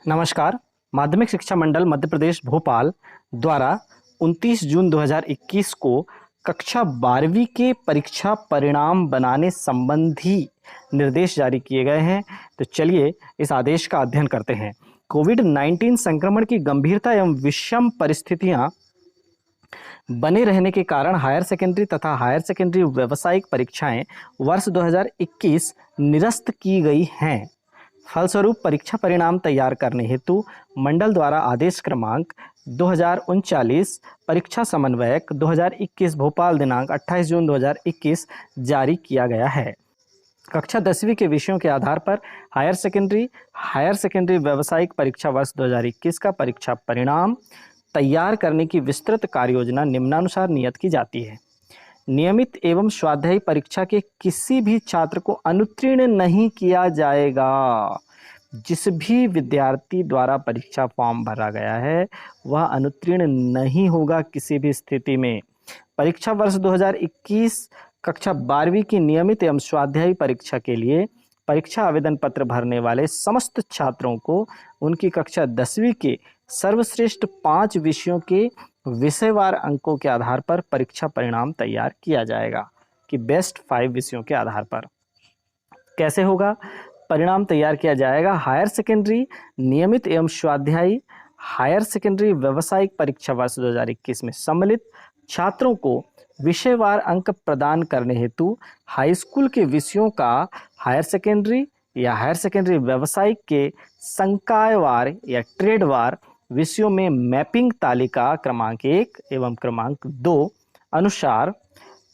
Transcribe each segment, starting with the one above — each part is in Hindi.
नमस्कार। माध्यमिक शिक्षा मंडल मध्य प्रदेश भोपाल द्वारा 29 जून 2021 को कक्षा 12वीं के परीक्षा परिणाम बनाने संबंधी निर्देश जारी किए गए हैं। तो चलिए इस आदेश का अध्ययन करते हैं। कोविड-19 संक्रमण की गंभीरता एवं विषम परिस्थितियां बने रहने के कारण हायर सेकेंडरी तथा हायर सेकेंडरी व्यावसायिक परीक्षाएं वर्ष 2021 निरस्त की गई हैं। फलस्वरूप परीक्षा परिणाम तैयार करने हेतु मंडल द्वारा आदेश क्रमांक 2039 परीक्षा समन्वयक 2021 भोपाल दिनांक 28 जून 2021 जारी किया गया है। कक्षा 10वीं के विषयों के आधार पर हायर सेकेंडरी व्यावसायिक परीक्षा वर्ष 2021 का परीक्षा परिणाम तैयार करने की विस्तृत कार्ययोजना निम्नानुसार नियत की जाती है। नियमित एवं स्वाध्यायी परीक्षा के किसी भी छात्र को अनुत्तीर्ण नहीं किया जाएगा। जिस भी विद्यार्थी द्वारा परीक्षा फॉर्म भरा गया है वह अनुत्तीर्ण नहीं होगा किसी भी स्थिति में। परीक्षा वर्ष 2021 कक्षा 12वीं की नियमित एवं स्वाध्यायी परीक्षा के लिए परीक्षा आवेदन पत्र भरने वाले समस्त छात्रों को उनकी कक्षा 10वीं के सर्वश्रेष्ठ 5 विषयों के विषयवार अंकों के आधार पर परीक्षा परिणाम तैयार किया जाएगा कि बेस्ट 5 विषयों के आधार पर। कैसे होगा परिणाम तैयार किया जाएगा? हायर सेकेंडरी नियमित एवं स्वाध्यायी हायर सेकेंडरी व्यावसायिक परीक्षा वर्ष 2021 में सम्मिलित छात्रों को विषयवार अंक प्रदान करने हेतु हाई स्कूल के विषयों का हायर सेकेंडरी या हायर सेकेंडरी व्यावसायिक के संकायवार या ट्रेडवार विषयों में मैपिंग तालिका क्रमांक 1 एवं क्रमांक 2 अनुसार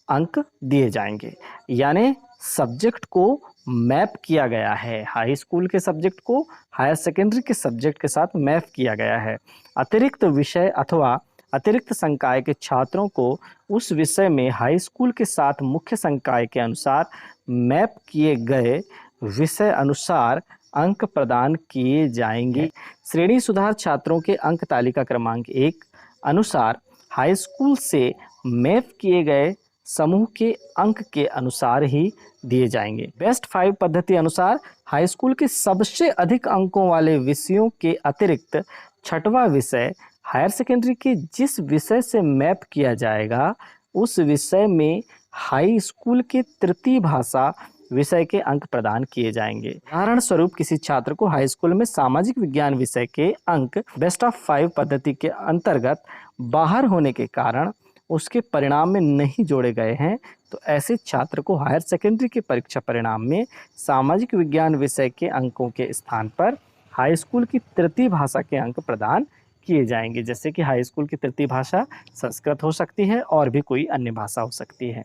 अंक दिए जाएंगे। यानी सब्जेक्ट को मैप किया गया है। हाई स्कूल के सब्जेक्ट को हायर सेकेंडरी के सब्जेक्ट के साथ मैप किया गया है। अतिरिक्त विषय अथवा अतिरिक्त संकाय के छात्रों को उस विषय में हाई स्कूल के साथ मुख्य संकाय के अनुसार मैप किए गए विषय अनुसार अंक प्रदान किए जाएंगे। श्रेणी सुधार छात्रों के अंक तालिका क्रमांक 1 अनुसार हाई स्कूल से मैप किए गए समूह के अंक के अनुसार ही दिए जाएंगे। बेस्ट 5 पद्धति अनुसार हाई स्कूल के सबसे अधिक अंकों वाले विषयों के अतिरिक्त छठवां विषय हायर सेकेंडरी के जिस विषय से मैप किया जाएगा उस विषय में हाई स्कूल के तृतीय भाषा विषय के अंक प्रदान किए जाएंगे। उदाहरण स्वरूप किसी छात्र को हाई स्कूल में सामाजिक विज्ञान विषय के अंक बेस्ट ऑफ 5 पद्धति के अंतर्गत बाहर होने के कारण उसके परिणाम में नहीं जोड़े गए हैं, तो ऐसे छात्र को हायर सेकेंडरी के परीक्षा परिणाम में सामाजिक विज्ञान विषय के अंकों के स्थान पर हाई स्कूल की तृतीय भाषा के अंक प्रदान किए जाएंगे। जैसे कि हाई स्कूल की तृतीय भाषा संस्कृत हो सकती है और भी कोई अन्य भाषा हो सकती है।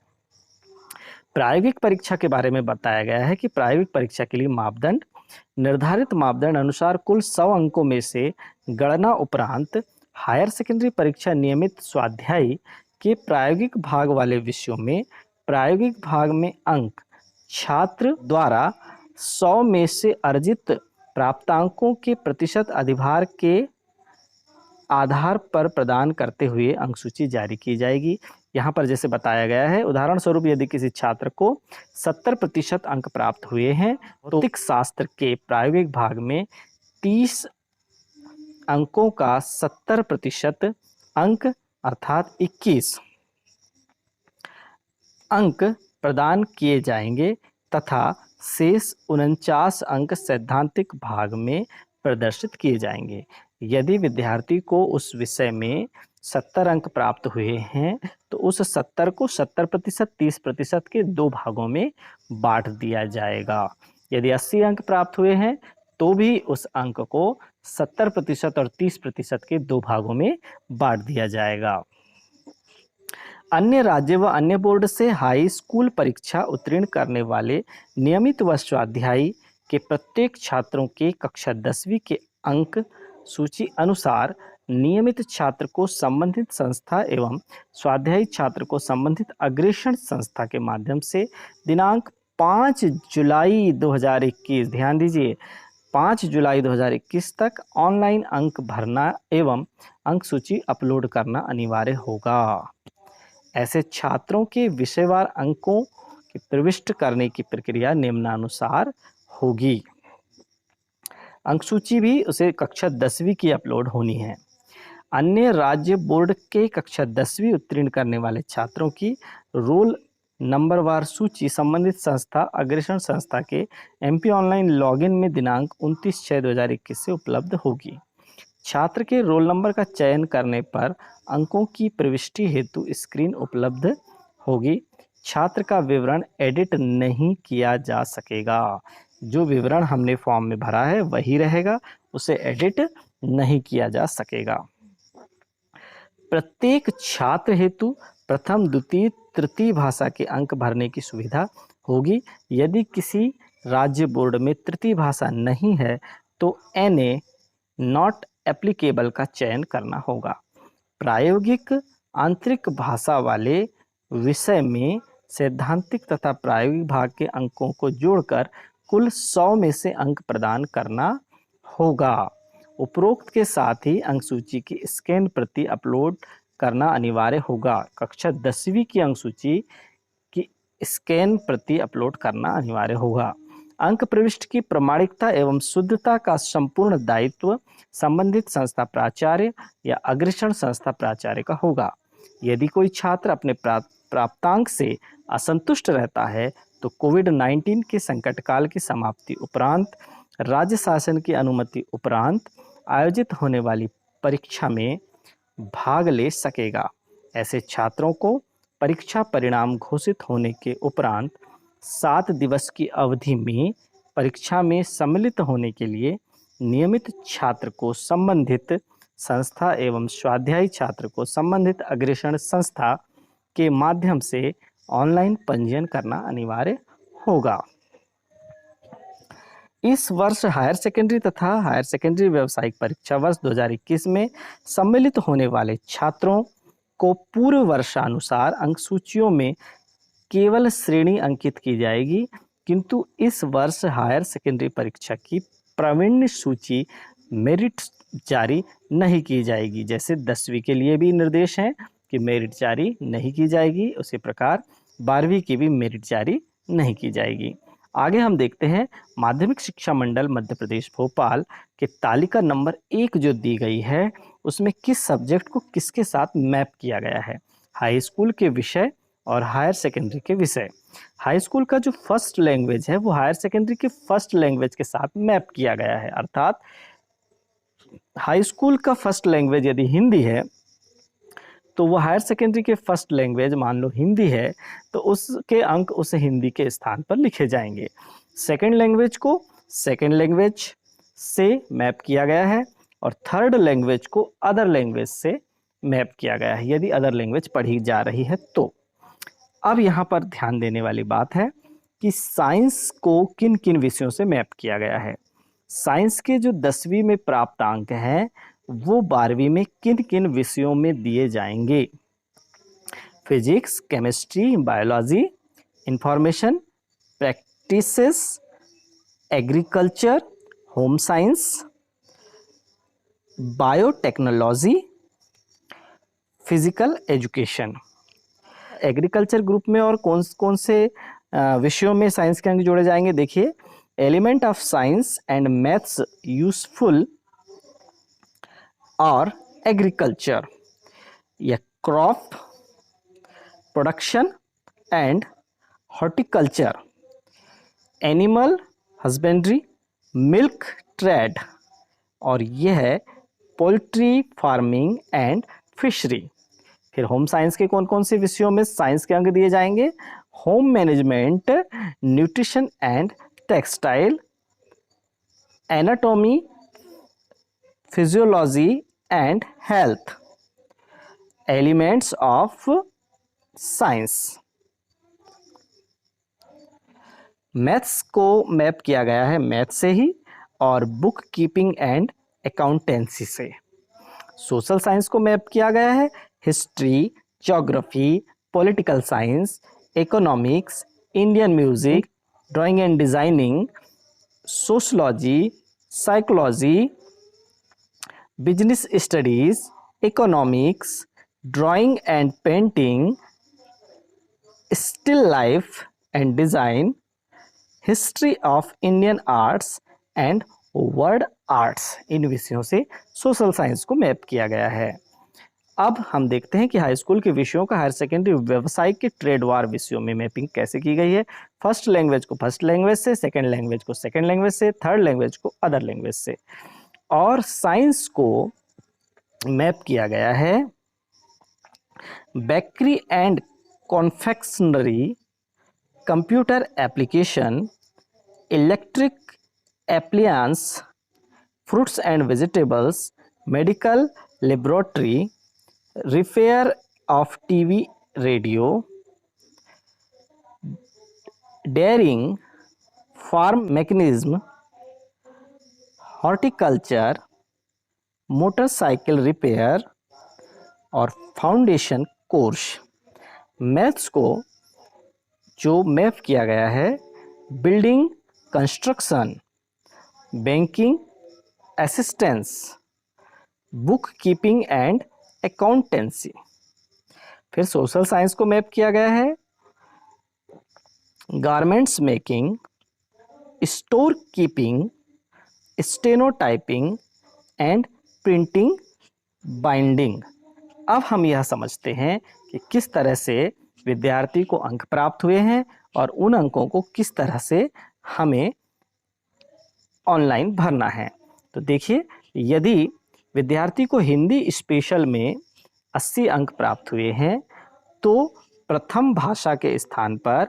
प्रायोगिक परीक्षा के बारे में बताया गया है कि प्रायोगिक परीक्षा के लिए मापदंड निर्धारित मापदंड अनुसार कुल 100 अंकों में से गणना उपरांत हायर सेकेंडरी परीक्षा नियमित स्वाध्यायी के प्रायोगिक भाग वाले विषयों में प्रायोगिक भाग में अंक छात्र द्वारा 100 में से अर्जित प्राप्तांकों के प्रतिशत अधिभार के आधार पर प्रदान करते हुए अंक सूची जारी की जाएगी। यहाँ पर जैसे बताया गया है, उदाहरण स्वरूप यदि किसी छात्र को 70% अंक प्राप्त हुए हैं तो भौतिक शास्त्र के प्रायोगिक भाग में 30 अंकों का 70% अंक अर्थात 21 अंक प्रदान किए जाएंगे तथा शेष 49 अंक सैद्धांतिक भाग में प्रदर्शित किए जाएंगे। यदि विद्यार्थी को उस विषय में 70 अंक प्राप्त हुए हैं तो उस 70 को 70% 30% के 2 भागों में बांट दिया जाएगा। यदि 80 अंक प्राप्त हुए हैं तो भी उस अंक को 70% और 30% के 2 भागों में बांट दिया जाएगा। अन्य राज्य व अन्य बोर्ड से हाई स्कूल परीक्षा उत्तीर्ण करने वाले नियमित व स्वाध्यायी के प्रत्येक छात्रों के कक्षा 10वीं के अंक सूची अनुसार नियमित छात्र को संबंधित संस्था एवं स्वाध्यायी छात्र को संबंधित अग्रेषण संस्था के माध्यम से दिनांक 5 जुलाई 2021, ध्यान दीजिए 5 जुलाई 2021 तक ऑनलाइन अंक भरना एवं अंक सूची अपलोड करना अनिवार्य होगा। ऐसे छात्रों के विषयवार अंकों की प्रविष्ट करने की प्रक्रिया निम्नानुसार होगी। अंक सूची भी उसे कक्षा 10वीं की अपलोड होनी है। अन्य राज्य बोर्ड के कक्षा 10वीं उत्तीर्ण करने वाले छात्रों की रोल नंबरवार सूची संबंधित संस्था अग्रसर संस्था के एमपी ऑनलाइन लॉगिन में दिनांक 29/6/2021 से उपलब्ध होगी। छात्र के रोल नंबर का चयन करने पर अंकों की प्रविष्टि हेतु स्क्रीन उपलब्ध होगी। छात्र का विवरण एडिट नहीं किया जा सकेगा। जो विवरण हमने फॉर्म में भरा है वही रहेगा, उसे एडिट नहीं किया जा सकेगा। प्रत्येक छात्र हेतु प्रथम, द्वितीय, तृतीय भाषा के अंक भरने की सुविधा होगी। यदि किसी राज्य बोर्ड में तृतीय भाषा नहीं है तो NA नॉट एप्लीकेबल का चयन करना होगा। प्रायोगिक आंतरिक भाषा वाले विषय में सैद्धांतिक तथा प्रायोगिक भाग के अंकों को जोड़कर कुल 100 में से अंक प्रदान करना होगा। उपरोक्त के साथ ही अंक सूची की स्कैन प्रति अपलोड करना अनिवार्य होगा। कक्षा 10वीं की अंक सूची की स्कैन प्रति अपलोड करना अनिवार्य होगा। अंक प्रविष्टि की प्रामाणिकता एवं शुद्धता का संपूर्ण दायित्व संबंधित संस्था प्राचार्य या अग्रसर संस्था प्राचार्य का होगा। यदि कोई छात्र अपने प्राप्तांक से असंतुष्ट रहता है तो कोविड-19 के संकट काल की समाप्ति उपरांत राज्य शासन की अनुमति उपरांत आयोजित होने वाली परीक्षा में भाग ले सकेगा। ऐसे छात्रों को परीक्षा परिणाम घोषित होने के उपरांत 7 दिवस की अवधि में परीक्षा में सम्मिलित होने के लिए नियमित छात्र को संबंधित संस्था एवं स्वाध्यायी छात्र को संबंधित अग्रसर संस्था के माध्यम से ऑनलाइन पंजीयन करना अनिवार्य होगा। इस वर्ष हायर सेकेंडरी तथा हायर सेकेंडरी व्यावसायिक परीक्षा वर्ष 2021 में सम्मिलित होने वाले छात्रों को पूर्व वर्षानुसार अंक सूचियों में केवल श्रेणी अंकित की जाएगी, किंतु इस वर्ष हायर सेकेंडरी परीक्षा की प्रावीण्य सूची मेरिट जारी नहीं की जाएगी। जैसे 10वीं के लिए भी निर्देश हैं कि मेरिट जारी नहीं की जाएगी, उसी प्रकार 12वीं की भी मेरिट जारी नहीं की जाएगी। आगे हम देखते हैं माध्यमिक शिक्षा मंडल मध्य प्रदेश भोपाल के तालिका नंबर 1 जो दी गई है उसमें किस सब्जेक्ट को किसके साथ मैप किया गया है। हाई स्कूल के विषय और हायर सेकेंडरी के विषय। हाई स्कूल का जो फर्स्ट लैंग्वेज है वो हायर सेकेंडरी के फर्स्ट लैंग्वेज के साथ मैप किया गया है। अर्थात हाई स्कूल का फर्स्ट लैंग्वेज यदि हिंदी है तो वो हायर सेकेंडरी के फर्स्ट लैंग्वेज मान लो हिंदी है तो उसके अंक उस हिंदी के स्थान पर लिखे जाएंगे। सेकेंड लैंग्वेज को सेकेंड लैंग्वेज से मैप किया गया है और थर्ड लैंग्वेज को अदर लैंग्वेज से मैप किया गया है यदि अदर लैंग्वेज पढ़ी जा रही है तो। अब यहाँ पर ध्यान देने वाली बात है कि साइंस को किन किन विषयों से मैप किया गया है। साइंस के जो 10वीं में प्राप्त अंक हैं वो 12वीं में किन किन विषयों में दिए जाएंगे। Physics, chemistry, biology, information, practices, agriculture, home science, biotechnology, physical education. Agriculture group में और कौन कौन से विषयों में साइंस के अंक जोड़े जाएंगे देखिए। Element of science and maths useful और एग्रीकल्चर या crop production and horticulture, animal husbandry, milk trade और यह है पोल्ट्री फार्मिंग एंड फिशरी। फिर होम साइंस के कौन कौन से विषयों में साइंस के अंक दिए जाएंगे। Home management, nutrition and textile, anatomy, physiology and health, elements of science. Maths को मैप किया गया है मैथ से ही और बुक कीपिंग एंड अकाउंटेंसी से। सोशल साइंस को मैप किया गया है history, geography, political science, economics, Indian music, drawing and designing, sociology, psychology, business studies, economics, drawing and painting, still life and design, history of Indian arts and world arts, इन विषयों से सोशल साइंस को मैप किया गया है। अब हम देखते हैं कि हाई स्कूल के विषयों का हायर सेकेंडरी व्यवसायिक के ट्रेड वार विषयों में मैपिंग कैसे की गई है। फर्स्ट लैंग्वेज को फर्स्ट लैंग्वेज से, सेकेंड लैंग्वेज को सेकेंड लैंग्वेज से, थर्ड लैंग्वेज को अदर लैंग्वेज से। और साइंस को मैप किया गया है bakery and confectionery, computer application, electric appliances, fruits and vegetables, medical laboratory, repair of TV, radio, dairying, farm mechanism, horticulture, motorcycle repair और फाउंडेशन कोर्स। मैथ्स को जो मैप किया गया है building construction, banking assistance, book keeping and accountancy. फिर सोशल साइंस को मैप किया गया है garments making, store keeping, stenotyping and printing, binding. अब हम यह समझते हैं कि किस तरह से विद्यार्थी को अंक प्राप्त हुए हैं और उन अंकों को किस तरह से हमें ऑनलाइन भरना है। तो देखिए, यदि विद्यार्थी को हिंदी स्पेशल में 80 अंक प्राप्त हुए हैं तो प्रथम भाषा के स्थान पर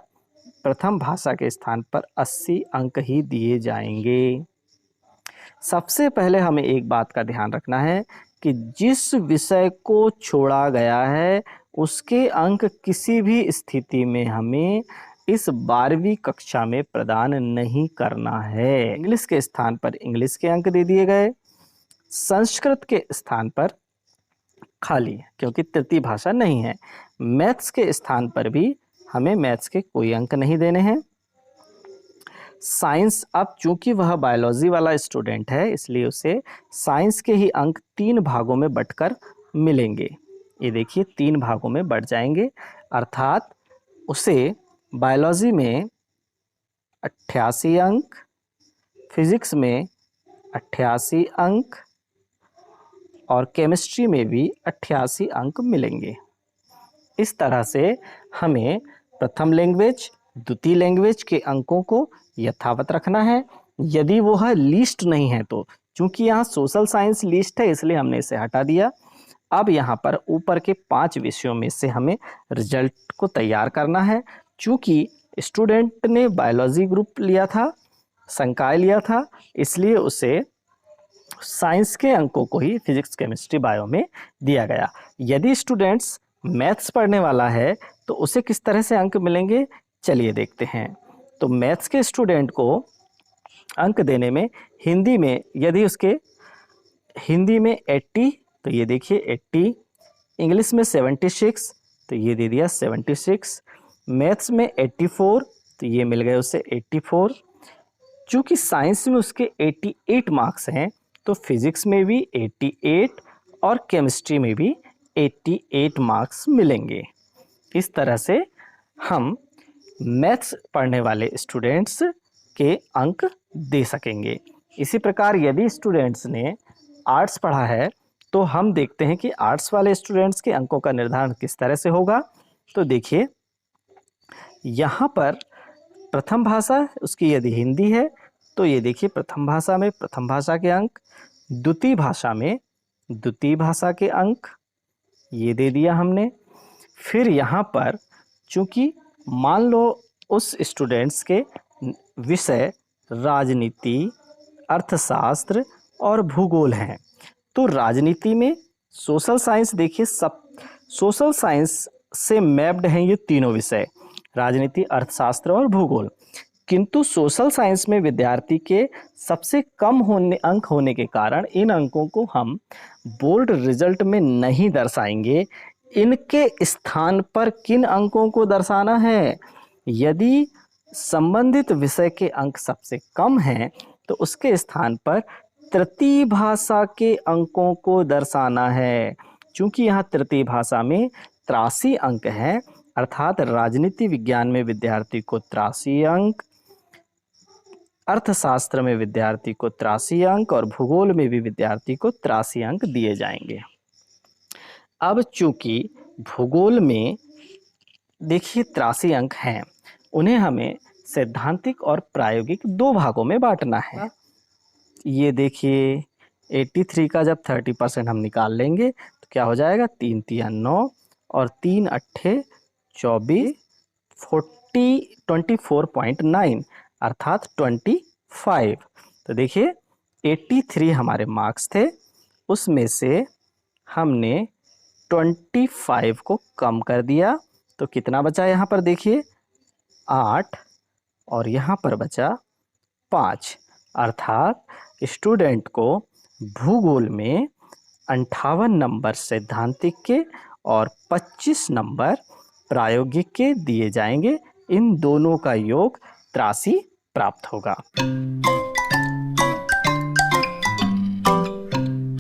80 अंक ही दिए जाएंगे। सबसे पहले हमें एक बात का ध्यान रखना है कि जिस विषय को छोड़ा गया है उसके अंक किसी भी स्थिति में हमें इस 12वीं कक्षा में प्रदान नहीं करना है। इंग्लिश के स्थान पर इंग्लिश के अंक दे दिए गए, संस्कृत के स्थान पर खाली, क्योंकि तृतीय भाषा नहीं है। मैथ्स के स्थान पर भी हमें मैथ्स के कोई अंक नहीं देने हैं। साइंस, अब चूंकि वह बायोलॉजी वाला स्टूडेंट है इसलिए उसे साइंस के ही अंक 3 भागों में बंटकर मिलेंगे। ये देखिए 3 भागों में बढ़ जाएंगे, अर्थात उसे बायोलॉजी में 88 अंक, फिजिक्स में 88 अंक और केमिस्ट्री में भी 88 अंक मिलेंगे। इस तरह से हमें प्रथम लैंग्वेज, द्वितीय लैंग्वेज के अंकों को यथावत रखना है। यदि वह लिस्ट नहीं है तो, चूंकि यहाँ सोशल साइंस लिस्ट है इसलिए हमने इसे हटा दिया। अब यहाँ पर ऊपर के 5 विषयों में से हमें रिजल्ट को तैयार करना है। चूंकि स्टूडेंट ने बायोलॉजी ग्रुप लिया था, संकाय लिया था, इसलिए उसे साइंस के अंकों को ही फिजिक्स, केमिस्ट्री, बायो में दिया गया। यदि स्टूडेंट्स मैथ्स पढ़ने वाला है तो उसे किस तरह से अंक मिलेंगे, चलिए देखते हैं। तो मैथ्स के स्टूडेंट को अंक देने में हिंदी में, यदि उसके हिंदी में 80 तो ये देखिए 80, इंग्लिश में 76 तो ये दे दिया 76, मैथ्स में 84 तो ये मिल गए उसे 84। चूँकि साइंस में उसके 88 मार्क्स हैं तो फिजिक्स में भी 88 और केमिस्ट्री में भी 88 मार्क्स मिलेंगे। इस तरह से हम मैथ्स पढ़ने वाले स्टूडेंट्स के अंक दे सकेंगे। इसी प्रकार यदि स्टूडेंट्स ने आर्ट्स पढ़ा है तो हम देखते हैं कि आर्ट्स वाले स्टूडेंट्स के अंकों का निर्धारण किस तरह से होगा। तो देखिए, यहाँ पर प्रथम भाषा उसकी यदि हिंदी है तो ये देखिए प्रथम भाषा में प्रथम भाषा के अंक, द्वितीय भाषा में द्वितीय भाषा के अंक ये दे दिया हमने। फिर यहाँ पर चूँकि मान लो उस स्टूडेंट्स के विषय राजनीति, अर्थशास्त्र और भूगोल हैं तो राजनीति में सोशल साइंस, देखिए सब सोशल साइंस से मैप्ड हैं ये तीनों विषय, राजनीति, अर्थशास्त्र और भूगोल। किंतु सोशल साइंस में विद्यार्थी के सबसे कम अंक होने के कारण इन अंकों को हम बोर्ड रिजल्ट में नहीं दर्शाएंगे। इनके स्थान पर किन अंकों को दर्शाना है, यदि संबंधित विषय के अंक सबसे कम हैं तो उसके स्थान पर तृतीय भाषा के अंकों को दर्शाना है। क्योंकि यहाँ तृतीय भाषा में 83 अंक हैं, अर्थात राजनीति विज्ञान में विद्यार्थी को 83 अंक, अर्थशास्त्र में विद्यार्थी को 83 अंक और भूगोल में भी विद्यार्थी को 83 अंक दिए जाएंगे। अब चूंकि भूगोल में देखिए 83 अंक हैं, उन्हें हमें सैद्धांतिक और प्रायोगिक दो भागों में बांटना है। ये देखिए 83 का जब 30% हम निकाल लेंगे तो क्या हो जाएगा, 3 तिया 9 और 3 अट्ठे 24, 24.9 अर्थात 25। तो देखिए 83 हमारे मार्क्स थे, उसमें से हमने 25 को कम कर दिया तो कितना बचा यहाँ पर देखिए 8 और यहाँ पर बचा 5। अर्थात स्टूडेंट को भूगोल में 58 नंबर सैद्धांतिक के और 25 नंबर प्रायोगिक के दिए जाएंगे। इन दोनों का योग 83 प्राप्त होगा।